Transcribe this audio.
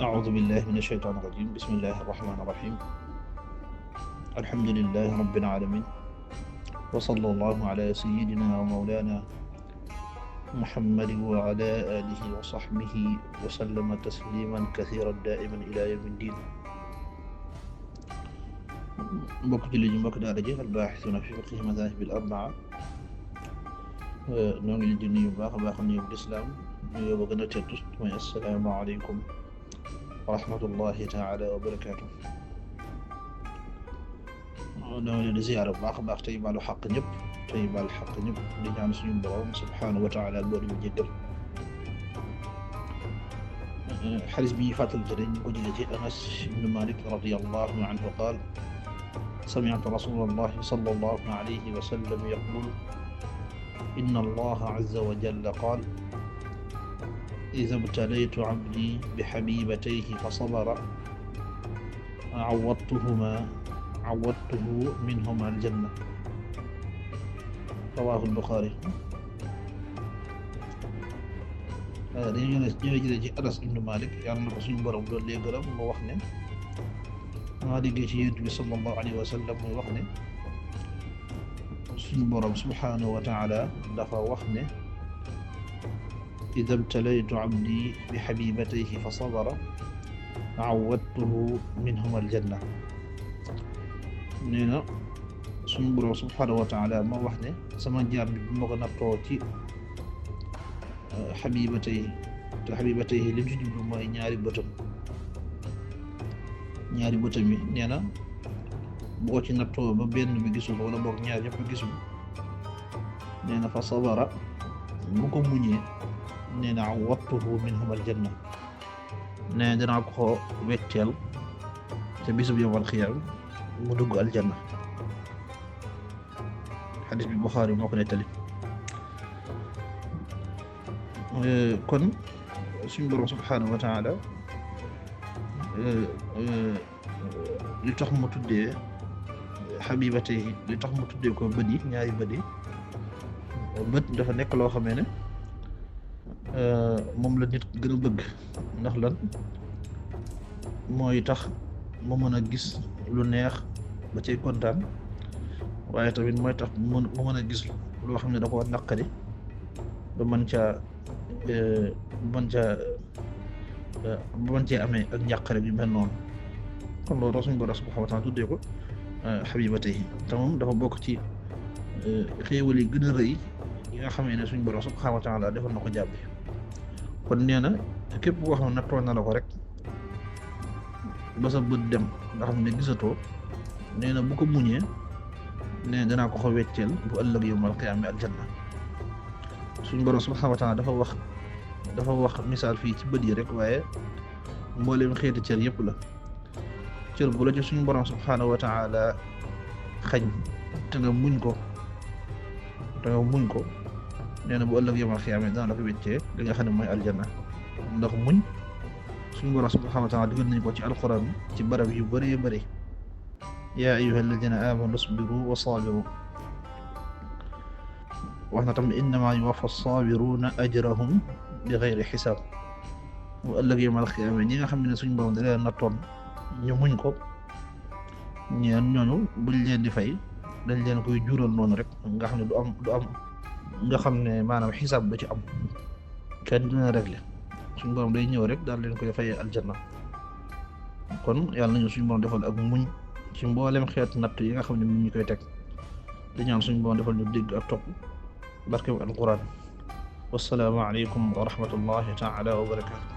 أعوذ بالله من الشيطان الرجيم بسم الله الرحمن الرحيم الحمد لله رب العالمين وصلى الله على سيدنا ومولانا محمد وعلى آله وصحبه وسلم تسليما كثيرا دائما إلى يوم الدين mbokk julli ji mbokk daara ji albaaxisuuna fi fiqhi madaahibi al-arbaa noo ngi leen di nuyu baax a baax nuyu lislaam nuyoo ba gën a tedd mooy assalaamu aleykum wa rahmatullahi taala wa barakaatu. noo ngi leen di ziyaara bu baax a baax tey baalu xaq ñëpp tey baal xaq ñëpp di ñaan suñu borom subhaanahu wa taala boole ñu jéggal. xadis bi ñu fàttali ci ñu ko jëlee ci Anas ibn Malik radiyallahu anhu qaal سمعت رسول الله صلى الله عليه وسلم يقول إن الله عز وجل قال إذا ابتليت عبدي بحبيبتيه فصبر عوضته منهما الجنة رواه البخاري. dañu jëlee ci Anas ibn Malik yàlla na ko suñu borom doon lee gërëm mu wax ne maa déggee ci Yonent bi sallallahu alayhi wa sallam muy wax ne suñu borom subhaanahu wa taala dafa wax ne ida btalaytu abdi bi xabibatayhi fa sabara awadtuhu minhuma aljanna. nee na suñu borom subhaanahu wa taala moo wax ne sama jaam bi bu ma ko nattoo ci xabibatayhi te xabibatayhi li mu ci jublu mooy ñaari bëtam yi nee na boo ci nattoo ba benn bi gisul wala boog ñaar ñëpp gisul nee na fa sabara bu ko muñee nee na awwadtuhu minhum aljanna nee na danaa ko wetteel te bisub yawmal xiyaam mu dugg aljanna. xadis bi Buxaari moo ko nettali. kon suñu borom subhaanahu wa taala li tax mu tuddee xabibatayhi li tax mu tuddee ko bët yi ñaari bët yi bët dafa nekk loo xamee ne moom la nit gën a bëgg ndax lan mooy tax mu mën a gis lu neex ba cay kontaan waaye tamit mooy tax mu mën a gis loo xam ne da ko naqari ba mën cee amee ak njàqare bi mel noonu. kon loolu suñu borom subhaanahu wa taala tuddee ko xabibatayhi te moom dafa bokk ci xéewal yi gën a rëy yi nga xamee ne suñu borom subhaanahu wa taala defal na ko jàbbi. kon nee na képp koo xam ne nattoo na la ko rek ba sa bët dem nga xam ne gisatoo nee na bu ko muñee nee danaa ko wecceel bu ëllëg yawmal qiyaama aljanna. suñu borom subhaanahu wa taala dafa wax misaal fii ci bët yi rek waaye mbooleem xeeti cër yëpp la. cër bu la ci suñu borom subhaanahu wa taala xañ te nga muñ ko nee na bu ëllëg yawmal xiyaama dana la ko weccee li nga xam ne mooy aljanna. ndax muñ suñu borom subhaanahu wa taala digal nañ ko ci alquran ci barab yu bëree bëri yaa ayyuha alladina amanu isbiru wa sabiru. wax na tamit innama yuwaffa sabiruna ajrahum bi xayri xisaab. bu ëllëg yawmal xiyaama ñi nga xam ne suñu borom da leen nattoon ñu muñ ko ñooñu buñ leen di fay dañ leen koy jural noonu rek nga xam ne du am nga xam ne maanaam xisaab du ci am kenn dina réglé suñu borom day ñëw rek daal leen koy fayee aljanna. kon yàlla nañu suñu borom defal ak muñ ci mboolem xeet natt yi nga xam ne mu ñu koy teg di ñaan suñu borom defal ñu dégg ak topp barke alquran. wassalaamu aleykum wa rahmatullahi taala wa barakaatu.